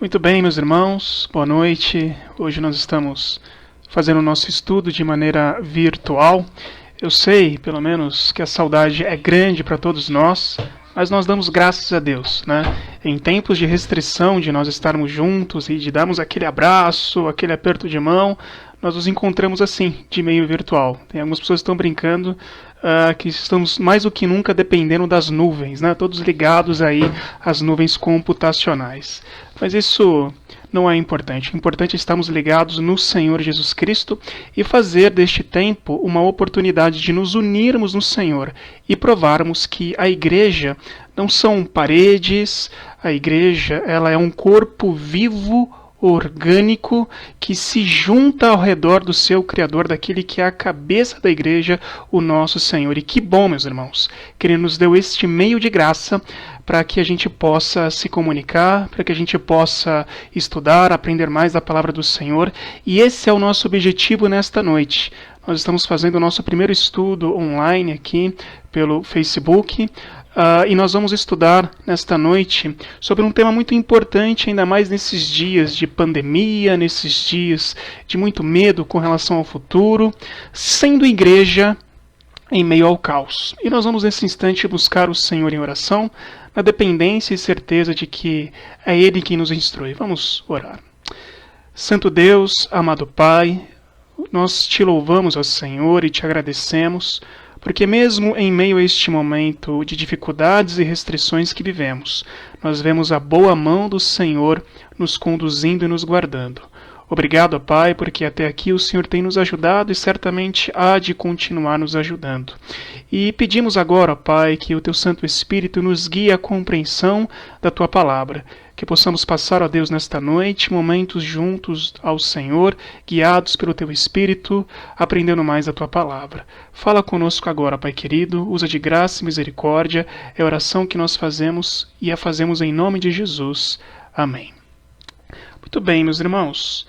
Muito bem, meus irmãos, boa noite. Hoje nós estamos fazendo o nosso estudo de maneira virtual. Eu sei, pelo menos, que a saudade é grande para todos nós, mas nós damos graças a Deus, né? Em tempos de restrição, de nós estarmos juntos e de darmos aquele abraço, aquele aperto de mão, nós nos encontramos assim, de meio virtual. Tem algumas pessoas que estão brincando que estamos mais do que nunca dependendo das nuvens, né? Todos ligados aí às nuvens computacionais. Mas isso não é importante. O importante é estarmos ligados no Senhor Jesus Cristo e fazer deste tempo uma oportunidade de nos unirmos no Senhor e provarmos que a igreja não são paredes, a igreja ela é um corpo vivo, orgânico, que se junta ao redor do seu Criador, daquele que é a cabeça da igreja, o nosso Senhor. E que bom, meus irmãos, que Ele nos deu este meio de graça para que a gente possa se comunicar, para que a gente possa estudar, aprender mais da palavra do Senhor. E esse é o nosso objetivo nesta noite. Nós estamos fazendo o nosso primeiro estudo online aqui pelo Facebook. E nós vamos estudar nesta noite sobre um tema muito importante, ainda mais nesses dias de pandemia, nesses dias de muito medo com relação ao futuro, sendo igreja em meio ao caos. E nós vamos nesse instante buscar o Senhor em oração, na dependência e certeza de que é Ele quem nos instrui. Vamos orar. Santo Deus, amado Pai, nós te louvamos, ó Senhor, e te agradecemos, porque mesmo em meio a este momento de dificuldades e restrições que vivemos, nós vemos a boa mão do Senhor nos conduzindo e nos guardando. Obrigado, Pai, porque até aqui o Senhor tem nos ajudado e certamente há de continuar nos ajudando. E pedimos agora, Pai, que o Teu Santo Espírito nos guie à compreensão da Tua Palavra, que possamos passar, ó Deus, nesta noite, momentos juntos ao Senhor, guiados pelo Teu Espírito, aprendendo mais da Tua Palavra. Fala conosco agora, Pai querido, usa de graça e misericórdia, é a oração que nós fazemos e a fazemos em nome de Jesus. Amém. Muito bem, meus irmãos.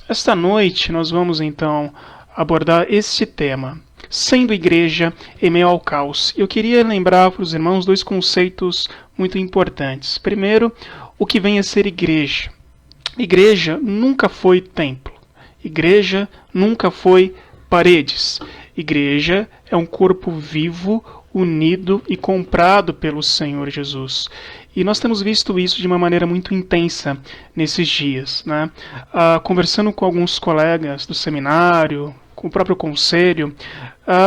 Esta noite nós vamos então abordar este tema, sendo igreja em meio ao caos. Eu queria lembrar para os irmãos dois conceitos muito importantes. Primeiro, o que vem a ser igreja. Igreja nunca foi templo. Igreja nunca foi paredes. Igreja é um corpo vivo, unido e comprado pelo Senhor Jesus. E nós temos visto isso de uma maneira muito intensa nesses dias, né? Conversando com alguns colegas do seminário, com o próprio conselho,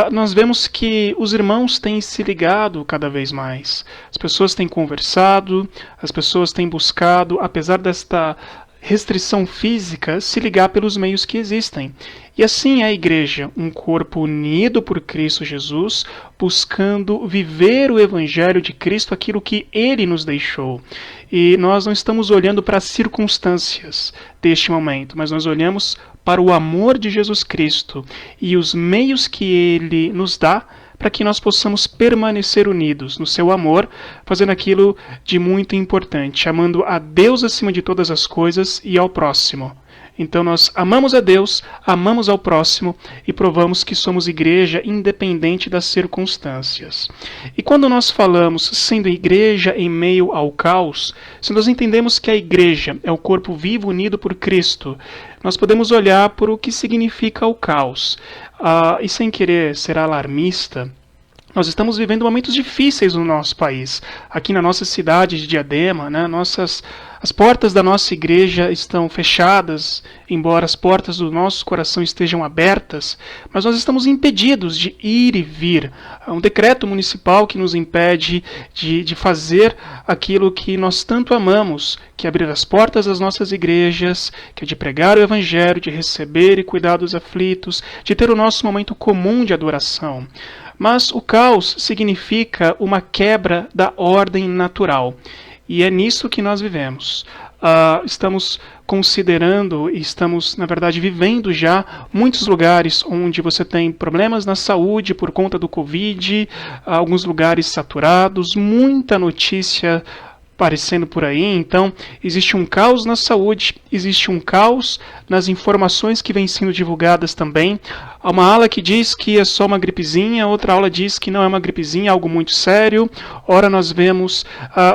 nós vemos que os irmãos têm se ligado cada vez mais. As pessoas têm conversado, as pessoas têm buscado, apesar desta restrição física, se ligar pelos meios que existem. E assim é a igreja, um corpo unido por Cristo Jesus, buscando viver o Evangelho de Cristo, aquilo que Ele nos deixou. E nós não estamos olhando para as circunstâncias deste momento, mas nós olhamos para o amor de Jesus Cristo e os meios que Ele nos dá para que nós possamos permanecer unidos no seu amor, fazendo aquilo de muito importante, amando a Deus acima de todas as coisas e ao próximo. Então nós amamos a Deus, amamos ao próximo e provamos que somos igreja independente das circunstâncias. E quando nós falamos sendo igreja em meio ao caos, se nós entendemos que a igreja é o corpo vivo unido por Cristo, nós podemos olhar para o que significa o caos. E sem querer ser alarmista, nós estamos vivendo momentos difíceis no nosso país. Aqui na nossa cidade de Diadema, né, as portas da nossa igreja estão fechadas, embora as portas do nosso coração estejam abertas, mas nós estamos impedidos de ir e vir. Há um decreto municipal que nos impede de fazer aquilo que nós tanto amamos, que é abrir as portas das nossas igrejas, que é de pregar o Evangelho, de receber e cuidar dos aflitos, de ter o nosso momento comum de adoração. Mas o caos significa uma quebra da ordem natural. E é nisso que nós vivemos. Estamos considerando e estamos, na verdade, vivendo já muitos lugares onde você tem problemas na saúde por conta do Covid, alguns lugares saturados, muita notícia aparecendo por aí. Então, existe um caos na saúde, existe um caos nas informações que vêm sendo divulgadas também. Há uma ala que diz que é só uma gripezinha, outra ala diz que não é uma gripezinha, é algo muito sério. Ora, nós vemos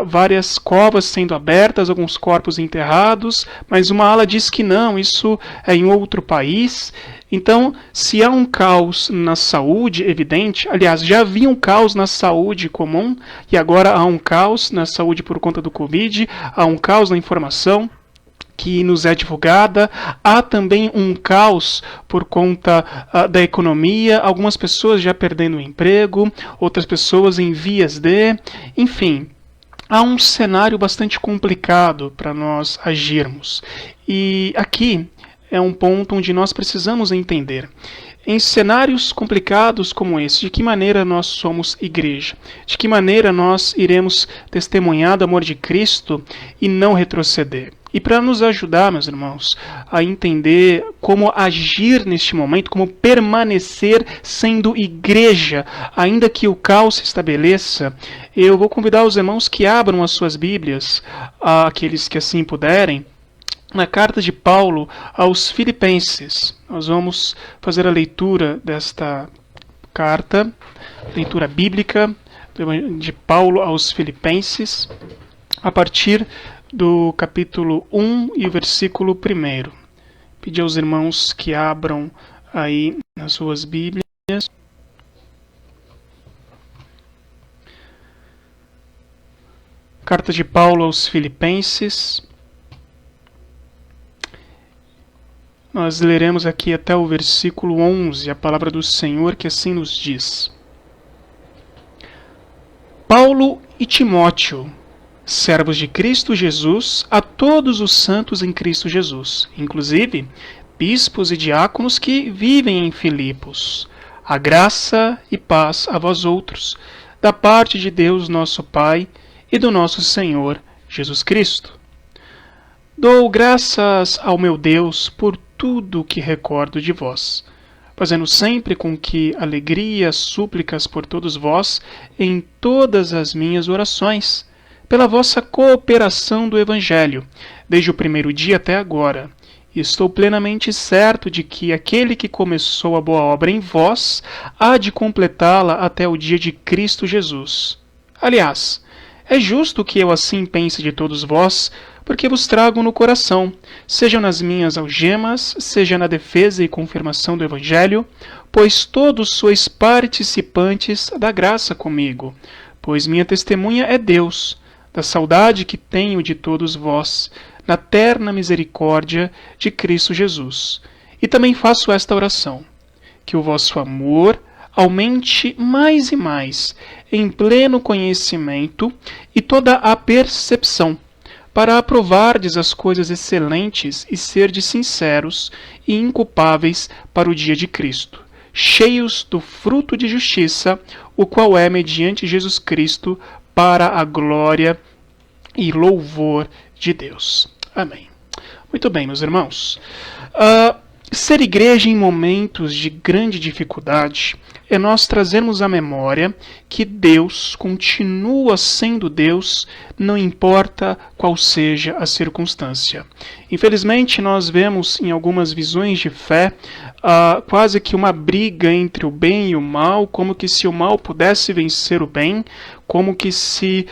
várias covas sendo abertas, alguns corpos enterrados, mas uma ala diz que não, isso é em outro país. Então, se há um caos na saúde evidente, aliás, já havia um caos na saúde comum, e agora há um caos na saúde por conta do Covid, há um caos na informação que nos é divulgada, há também um caos por conta da economia, algumas pessoas já perdendo o emprego, outras pessoas em vias de, enfim, há um cenário bastante complicado para nós agirmos. E aqui é um ponto onde nós precisamos entender. Em cenários complicados como esse, de que maneira nós somos igreja? De que maneira nós iremos testemunhar do amor de Cristo e não retroceder? E para nos ajudar, meus irmãos, a entender como agir neste momento, como permanecer sendo igreja, ainda que o caos se estabeleça, eu vou convidar os irmãos que abram as suas Bíblias, aqueles que assim puderem, na carta de Paulo aos Filipenses. Nós vamos fazer a leitura desta carta, leitura bíblica de Paulo aos Filipenses, a partir do capítulo 1 e o versículo 1. Pedir aos irmãos que abram aí nas suas Bíblias. Carta de Paulo aos Filipenses. Nós leremos aqui até o versículo 11, a palavra do Senhor, que assim nos diz: Paulo e Timóteo, servos de Cristo Jesus, a todos os santos em Cristo Jesus, inclusive bispos e diáconos que vivem em Filipos. A graça e paz a vós outros, da parte de Deus nosso Pai e do nosso Senhor Jesus Cristo. Dou graças ao meu Deus por tudo o que recordo de vós, fazendo sempre com que alegria, súplicas por todos vós em todas as minhas orações, pela vossa cooperação do Evangelho, desde o primeiro dia até agora. E estou plenamente certo de que aquele que começou a boa obra em vós há de completá-la até o dia de Cristo Jesus. Aliás, é justo que eu assim pense de todos vós, porque vos trago no coração, seja nas minhas algemas, seja na defesa e confirmação do Evangelho, pois todos sois participantes da graça comigo, pois minha testemunha é Deus, da saudade que tenho de todos vós, na terna misericórdia de Cristo Jesus. E também faço esta oração, que o vosso amor aumente mais e mais, em pleno conhecimento e toda a percepção, para aprovardes as coisas excelentes e serdes sinceros e inculpáveis para o dia de Cristo, cheios do fruto de justiça, o qual é mediante Jesus Cristo, para a glória e louvor de Deus. Amém. Muito bem, meus irmãos. Ser igreja em momentos de grande dificuldade é nós trazermos à memória que Deus continua sendo Deus, não importa qual seja a circunstância. Infelizmente, nós vemos em algumas visões de fé quase que uma briga entre o bem e o mal, como que se o mal pudesse vencer o bem, como que se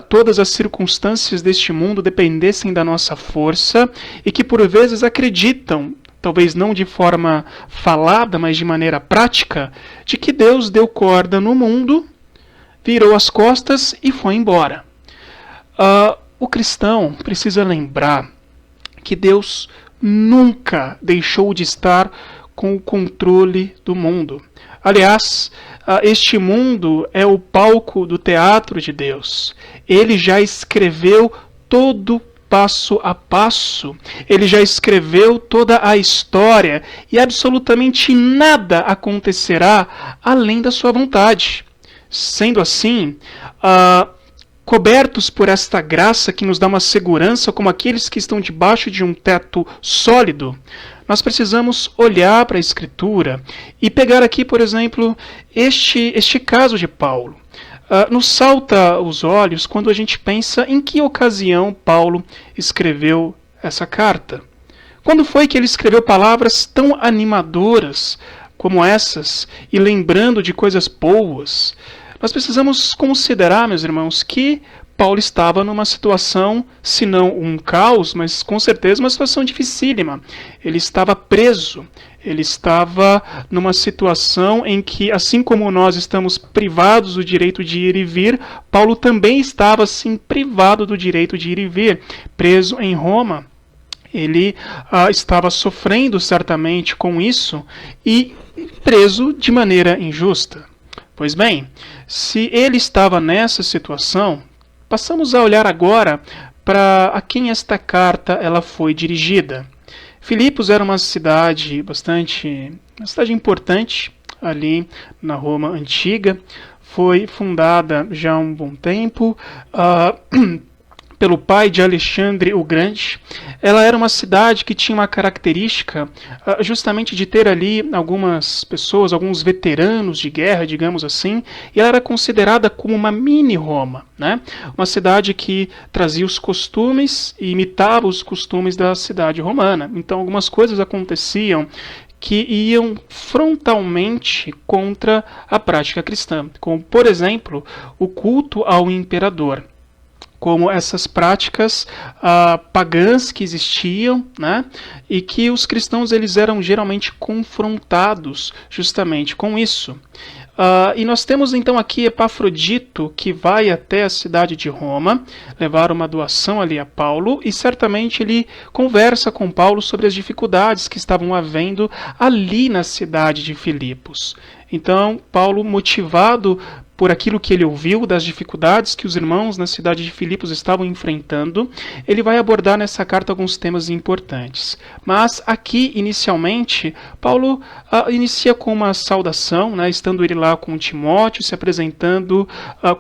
todas as circunstâncias deste mundo dependessem da nossa força, e que por vezes acreditam, talvez não de forma falada, mas de maneira prática, de que Deus deu corda no mundo, virou as costas e foi embora. O cristão precisa lembrar que Deus nunca deixou de estar com o controle do mundo. Aliás, este mundo é o palco do teatro de Deus. Ele já escreveu todo passo a passo. Ele já escreveu toda a história e absolutamente nada acontecerá além da sua vontade. Sendo assim, cobertos por esta graça que nos dá uma segurança como aqueles que estão debaixo de um teto sólido, nós precisamos olhar para a Escritura e pegar aqui, por exemplo, este caso de Paulo. nos salta aos olhos quando a gente pensa em que ocasião Paulo escreveu essa carta. Quando foi que ele escreveu palavras tão animadoras como essas e lembrando de coisas boas? Nós precisamos considerar, meus irmãos, que Paulo estava numa situação, se não um caos, mas com certeza uma situação dificílima. Ele estava preso. Ele estava numa situação em que, assim como nós estamos privados do direito de ir e vir, Paulo também estava, assim, privado do direito de ir e vir, preso em Roma. Ele estava sofrendo certamente com isso e preso de maneira injusta. Pois bem, se ele estava nessa situação, passamos a olhar agora para a quem esta carta ela foi dirigida. Filipos era uma cidade importante ali na Roma antiga. Foi fundada já há um bom tempo pelo pai de Alexandre o Grande. Ela era uma cidade que tinha uma característica justamente de ter ali algumas pessoas, alguns veteranos de guerra, digamos assim, e ela era considerada como uma mini-Roma, né? Uma cidade que trazia os costumes e imitava os costumes da cidade romana. Então algumas coisas aconteciam que iam frontalmente contra a prática cristã, como, por exemplo, o culto ao imperador, como essas práticas pagãs que existiam, né, e que os cristãos eles eram geralmente confrontados justamente com isso. E nós temos então aqui Epafrodito, que vai até a cidade de Roma, levar uma doação ali a Paulo, e certamente ele conversa com Paulo sobre as dificuldades que estavam havendo ali na cidade de Filipos. Então, Paulo, motivado por aquilo que ele ouviu, das dificuldades que os irmãos na cidade de Filipos estavam enfrentando, ele vai abordar nessa carta alguns temas importantes. Mas aqui, inicialmente, Paulo inicia com uma saudação, né, estando ele lá com Timóteo, se apresentando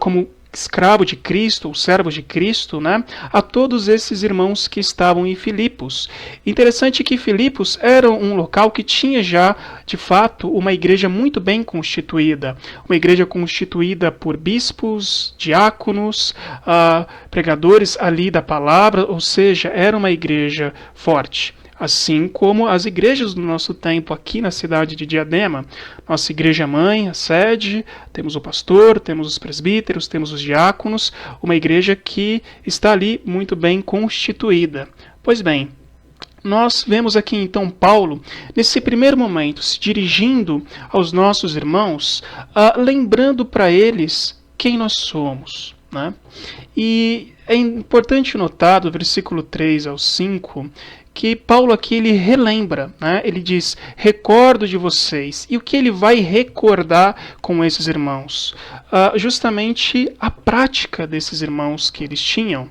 como escravo de Cristo, ou servo de Cristo, né, a todos esses irmãos que estavam em Filipos. Interessante que Filipos era um local que tinha já, de fato, uma igreja muito bem constituída. Uma igreja constituída por bispos, diáconos, pregadores ali da palavra, ou seja, era uma igreja forte. Assim como as igrejas do nosso tempo aqui na cidade de Diadema. Nossa igreja mãe, a sede, temos o pastor, temos os presbíteros, temos os diáconos, uma igreja que está ali muito bem constituída. Pois bem, nós vemos aqui então Paulo, nesse primeiro momento, se dirigindo aos nossos irmãos, lembrando para eles quem nós somos, né? E é importante notar, do versículo 3 ao 5, que Paulo aqui ele relembra, né? Ele diz, recordo de vocês. E o que ele vai recordar com esses irmãos? Justamente a prática desses irmãos que eles tinham.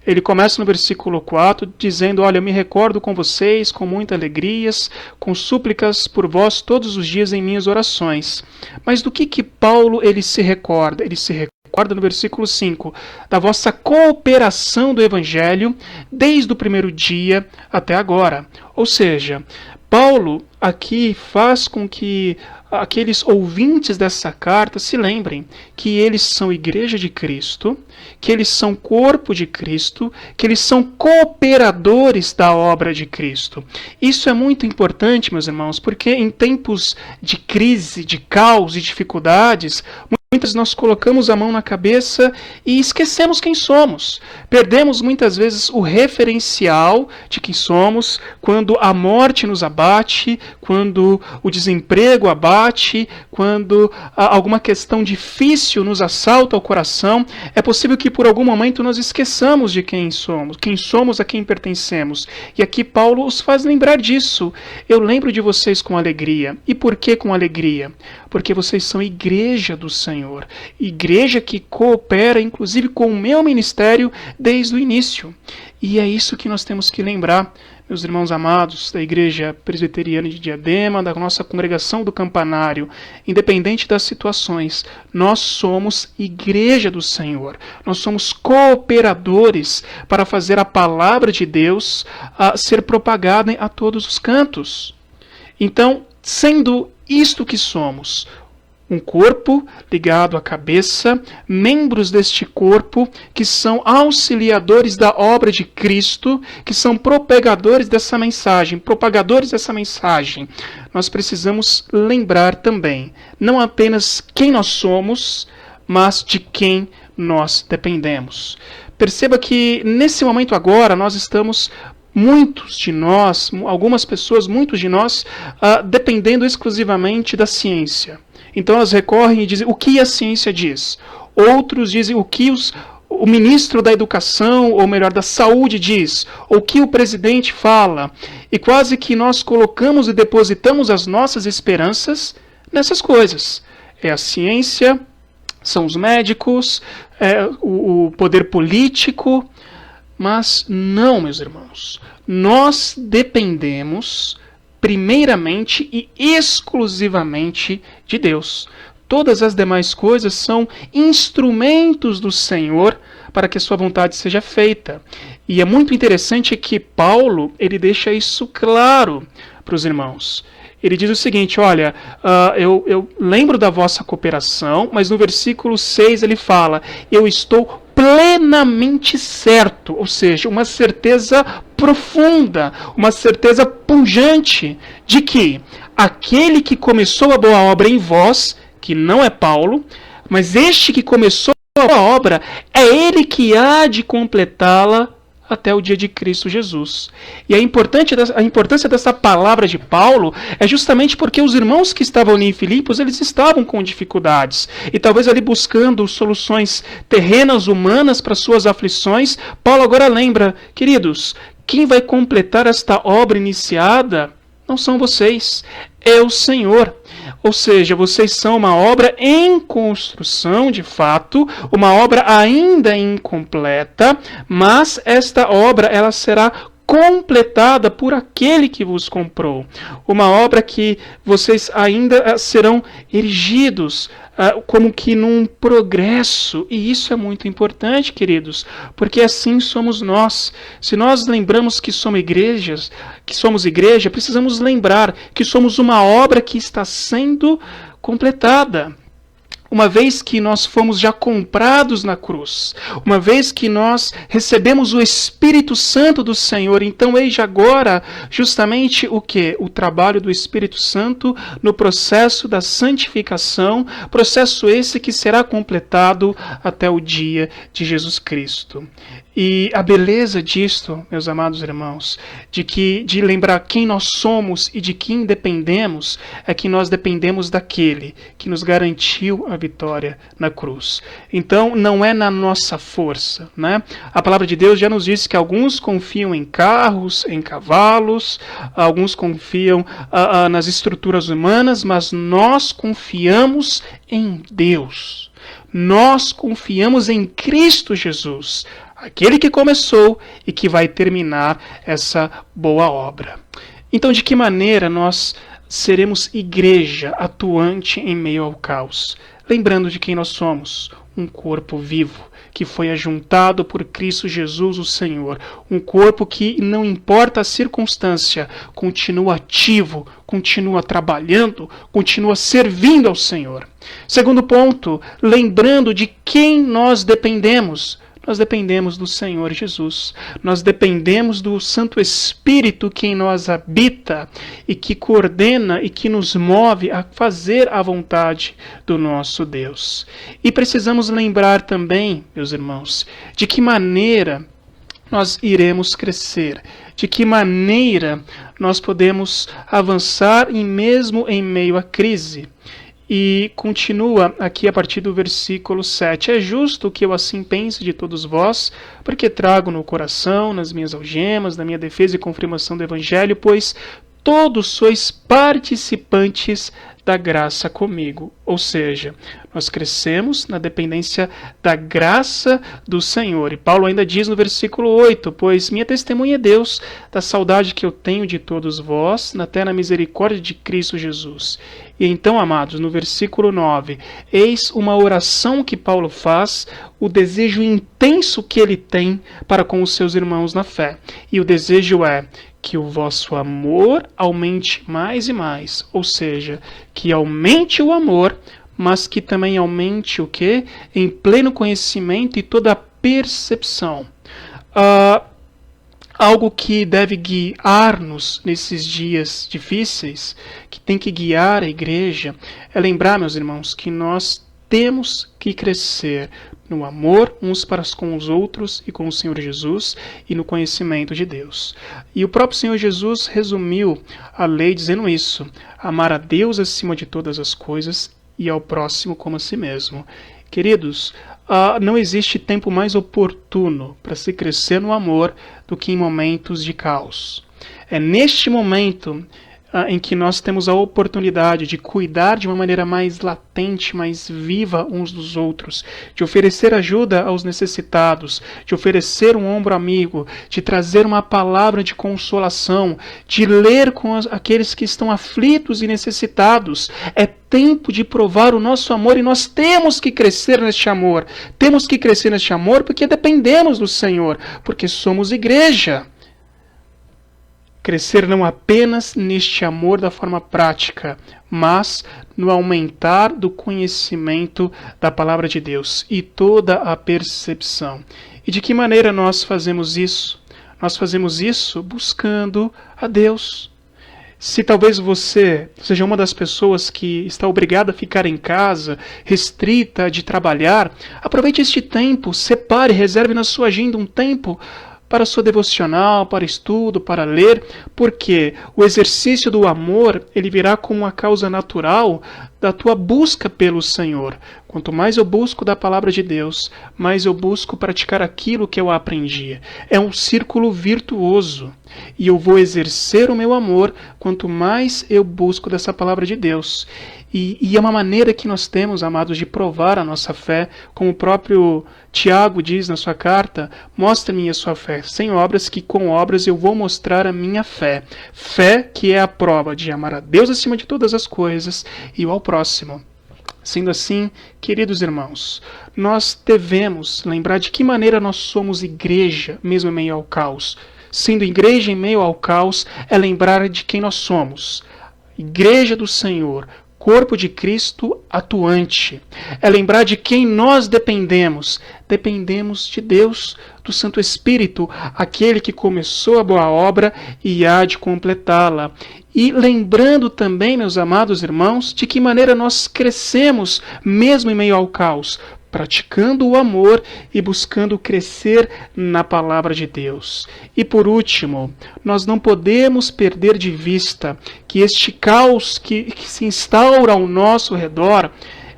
Ele começa no versículo 4 dizendo, olha, eu me recordo com vocês com muitas alegrias, com súplicas por vós todos os dias em minhas orações. Mas do que Paulo ele se recorda? Ele se recorda no versículo 5, da vossa cooperação do Evangelho desde o primeiro dia até agora. Ou seja, Paulo aqui faz com que aqueles ouvintes dessa carta se lembrem que eles são igreja de Cristo, que eles são corpo de Cristo, que eles são cooperadores da obra de Cristo. Isso é muito importante, meus irmãos, porque em tempos de crise, de caos e dificuldades, muitas nós colocamos a mão na cabeça e esquecemos quem somos. Perdemos muitas vezes o referencial de quem somos quando a morte nos abate, quando o desemprego abate, quando alguma questão difícil nos assalta o coração. É possível que por algum momento nós esqueçamos de quem somos, a quem pertencemos. E aqui Paulo os faz lembrar disso. Eu lembro de vocês com alegria. E por que com alegria? Porque vocês são igreja do Senhor. Igreja que coopera, inclusive, com o meu ministério desde o início. E é isso que nós temos que lembrar, meus irmãos amados, da Igreja Presbiteriana de Diadema, da nossa congregação do Campanário, independente das situações, nós somos igreja do Senhor. Nós somos cooperadores para fazer a palavra de Deus ser propagada a todos os cantos. Então, sendo isto que somos, Um corpo ligado à cabeça, membros deste corpo que são auxiliadores da obra de Cristo, que são propagadores dessa mensagem. Nós precisamos lembrar também, não apenas quem nós somos, mas de quem nós dependemos. Perceba que nesse momento agora nós estamos, muitos de nós, algumas pessoas, muitos de nós, dependendo exclusivamente da ciência. Então elas recorrem e dizem o que a ciência diz. Outros dizem o que o ministro da Educação, ou melhor, da Saúde diz, ou o que o presidente fala. E quase que nós colocamos e depositamos as nossas esperanças nessas coisas. É a ciência, são os médicos, é o poder político. Mas não, meus irmãos. Nós dependemos primeiramente e exclusivamente de Deus. Todas as demais coisas são instrumentos do Senhor para que a sua vontade seja feita. E é muito interessante que Paulo, ele deixa isso claro para os irmãos. Ele diz o seguinte, olha, eu lembro da vossa cooperação, mas no versículo 6 ele fala, eu estou plenamente certo, ou seja, uma certeza profunda, uma certeza pungente de que aquele que começou a boa obra em vós, que não é Paulo, mas este que começou a boa obra, é ele que há de completá-la até o dia de Cristo Jesus. E a importância dessa palavra de Paulo é justamente porque os irmãos que estavam ali em Filipos, eles estavam com dificuldades. E talvez ali buscando soluções terrenas, humanas para suas aflições, Paulo agora lembra, queridos, quem vai completar esta obra iniciada não são vocês, é o Senhor. Ou seja, vocês são uma obra em construção, de fato, uma obra ainda incompleta, mas esta obra ela será completada por aquele que vos comprou. Uma obra que vocês ainda serão erigidos como que num progresso. E isso é muito importante, queridos, porque assim somos nós. Se nós lembramos que somos igreja, precisamos lembrar que somos uma obra que está sendo completada. Uma vez que nós fomos já comprados na cruz, uma vez que nós recebemos o Espírito Santo do Senhor, então eis agora justamente o que? O trabalho do Espírito Santo no processo da santificação, processo esse que será completado até o dia de Jesus Cristo. E a beleza disto, meus amados irmãos, de lembrar quem nós somos e de quem dependemos, é que nós dependemos daquele que nos garantiu a vitória na cruz. Então, não é na nossa força, né? A palavra de Deus já nos diz que alguns confiam em carros, em cavalos, alguns confiam nas estruturas humanas, mas nós confiamos em Deus. Nós confiamos em Cristo Jesus, aquele que começou e que vai terminar essa boa obra. Então, de que maneira nós seremos igreja atuante em meio ao caos? Lembrando de quem nós somos, um corpo vivo, que foi ajuntado por Cristo Jesus, o Senhor. Um corpo que, não importa a circunstância, continua ativo, continua trabalhando, continua servindo ao Senhor. Segundo ponto, lembrando de quem nós dependemos. Nós dependemos do Senhor Jesus. Nós dependemos do Santo Espírito que em nós habita e que coordena e que nos move a fazer a vontade do nosso Deus. E precisamos lembrar também, meus irmãos, de que maneira nós iremos crescer, de que maneira nós podemos avançar e mesmo em meio à crise. E continua aqui a partir do versículo 7. É justo que eu assim pense de todos vós, porque trago no coração, nas minhas algemas, na minha defesa e confirmação do Evangelho, pois todos sois participantes da graça comigo. Ou seja, nós crescemos na dependência da graça do Senhor. E Paulo ainda diz no versículo 8, pois minha testemunha é Deus, da saudade que eu tenho de todos vós, na eterna misericórdia de Cristo Jesus. E então, amados, no versículo 9, eis uma oração que Paulo faz, o desejo intenso que ele tem para com os seus irmãos na fé. E o desejo é que o vosso amor aumente mais e mais, ou seja, que aumente o amor mas que também aumente o quê? Em pleno conhecimento e toda a percepção. Algo que deve guiar-nos nesses dias difíceis, que tem que guiar a igreja, é lembrar, meus irmãos, que nós temos que crescer no amor uns para com os outros e com o Senhor Jesus e no conhecimento de Deus. E o próprio Senhor Jesus resumiu a lei dizendo isso: amar a Deus acima de todas as coisas e ao próximo como a si mesmo. Queridos, não existe tempo mais oportuno para se crescer no amor do que em momentos de caos. É neste momento em que nós temos a oportunidade de cuidar de uma maneira mais latente, mais viva uns dos outros, de oferecer ajuda aos necessitados, de oferecer um ombro amigo, de trazer uma palavra de consolação, de ler com aqueles que estão aflitos e necessitados. É tempo de provar o nosso amor e nós temos que crescer neste amor. Temos que crescer neste amor porque dependemos do Senhor, porque somos igreja. Crescer não apenas neste amor da forma prática, mas no aumentar do conhecimento da palavra de Deus e toda a percepção. E de que maneira nós fazemos isso? Nós fazemos isso buscando a Deus. Se talvez você seja uma das pessoas que está obrigada a ficar em casa, restrita de trabalhar, aproveite este tempo, separe, reserve na sua agenda um tempo para sua devocional, para estudo, para ler, porque o exercício do amor, ele virá como uma causa natural da tua busca pelo Senhor. Quanto mais eu busco da palavra de Deus, mais eu busco praticar aquilo que eu aprendi. É um círculo virtuoso. E eu vou exercer o meu amor quanto mais eu busco dessa palavra de Deus. E é uma maneira que nós temos, amados, de provar a nossa fé, como o próprio Tiago diz na sua carta: mostre-me a sua fé, sem obras, que com obras eu vou mostrar a minha fé. Fé que é a prova de amar a Deus acima de todas as coisas e ao próximo. Sendo assim, queridos irmãos, nós devemos lembrar de que maneira nós somos igreja, mesmo em meio ao caos. Sendo igreja em meio ao caos, é lembrar de quem nós somos. Igreja do Senhor, corpo de Cristo atuante. É lembrar de quem nós dependemos. Dependemos de Deus, do Santo Espírito, aquele que começou a boa obra e há de completá-la. E lembrando também, meus amados irmãos, de que maneira nós crescemos mesmo em meio ao caos, praticando o amor e buscando crescer na palavra de Deus. E por último, nós não podemos perder de vista que este caos que se instaura ao nosso redor,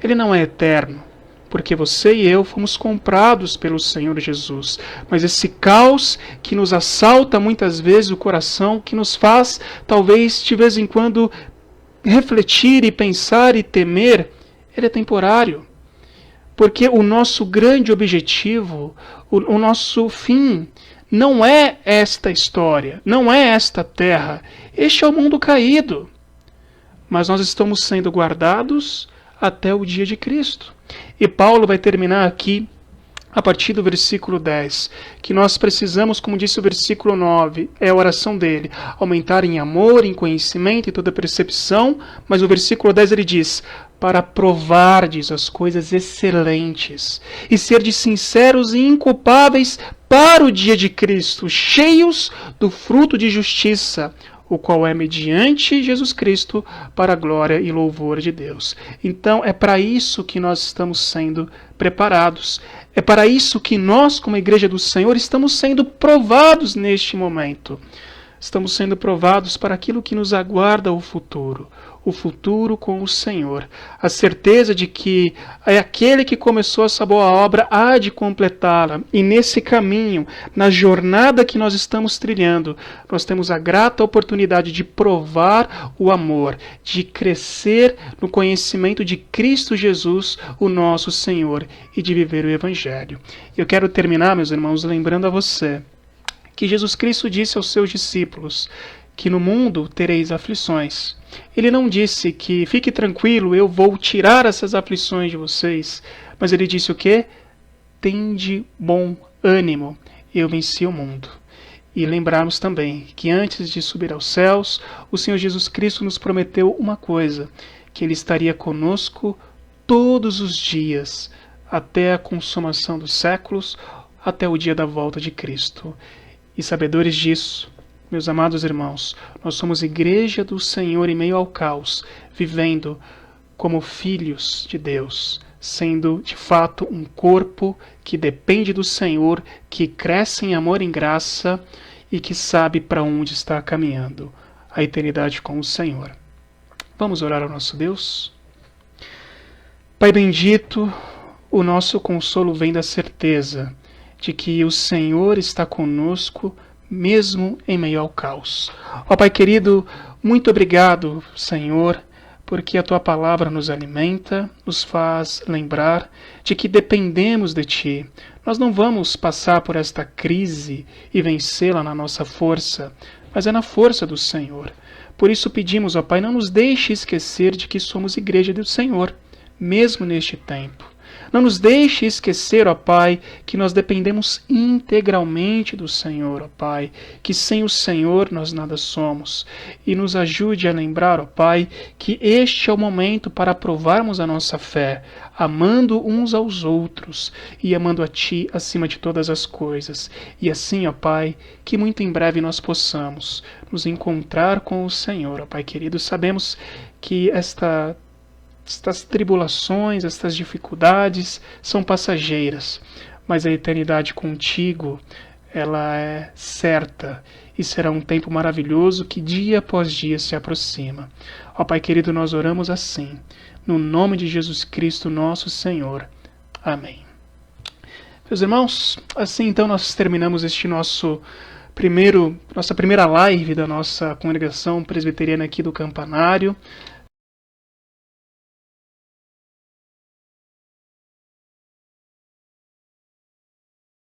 ele não é eterno, porque você e eu fomos comprados pelo Senhor Jesus. Mas esse caos que nos assalta muitas vezes o coração, que nos faz, talvez, de vez em quando, refletir e pensar e temer, ele é temporário. Porque o nosso grande objetivo, o nosso fim, não é esta história, não é esta terra. Este é o mundo caído. Mas nós estamos sendo guardados até o dia de Cristo. E Paulo vai terminar aqui, a partir do versículo 10, que nós precisamos, como disse o versículo 9, é a oração dele, aumentar em amor, em conhecimento e toda percepção, mas o versículo 10 ele diz: para provardes as coisas excelentes e serdes sinceros e inculpáveis para o dia de Cristo, cheios do fruto de justiça, o qual é mediante Jesus Cristo para a glória e louvor de Deus. Então é para isso que nós estamos sendo preparados. É para isso que nós, como Igreja do Senhor, estamos sendo provados neste momento. Estamos sendo provados para aquilo que nos aguarda o futuro com o Senhor. A certeza de que é aquele que começou essa boa obra há de completá-la. E nesse caminho, na jornada que nós estamos trilhando, nós temos a grata oportunidade de provar o amor, de crescer no conhecimento de Cristo Jesus, o nosso Senhor, e de viver o Evangelho. Eu quero terminar, meus irmãos, lembrando a você que Jesus Cristo disse aos seus discípulos que no mundo tereis aflições. Ele não disse que fique tranquilo, eu vou tirar essas aflições de vocês, mas ele disse o quê? Tende bom ânimo, eu venci o mundo. E lembrarmos também que antes de subir aos céus, o Senhor Jesus Cristo nos prometeu uma coisa, que Ele estaria conosco todos os dias, até a consumação dos séculos, até o dia da volta de Cristo. E sabedores disso, meus amados irmãos, nós somos igreja do Senhor em meio ao caos, vivendo como filhos de Deus, sendo de fato um corpo que depende do Senhor, que cresce em amor e em graça e que sabe para onde está caminhando, a eternidade com o Senhor. Vamos orar ao nosso Deus? Pai bendito, o nosso consolo vem da certeza de que o Senhor está conosco, mesmo em meio ao caos. Ó Pai querido, muito obrigado, Senhor, porque a Tua palavra nos alimenta, nos faz lembrar de que dependemos de Ti. Nós não vamos passar por esta crise e vencê-la na nossa força, mas é na força do Senhor. Por isso pedimos, ó Pai, não nos deixe esquecer de que somos igreja do Senhor, mesmo neste tempo. Não nos deixe esquecer, ó Pai, que nós dependemos integralmente do Senhor, ó Pai, que sem o Senhor nós nada somos. E nos ajude a lembrar, ó Pai, que este é o momento para provarmos a nossa fé, amando uns aos outros e amando a Ti acima de todas as coisas. E assim, ó Pai, que muito em breve nós possamos nos encontrar com o Senhor, ó Pai querido. Sabemos que estas tribulações, estas dificuldades são passageiras, mas a eternidade contigo, ela é certa e será um tempo maravilhoso que dia após dia se aproxima. Ó Pai querido, nós oramos assim, no nome de Jesus Cristo, nosso Senhor. Amém. Meus irmãos, assim então nós terminamos este nossa primeira live da nossa congregação presbiteriana aqui do Campanário.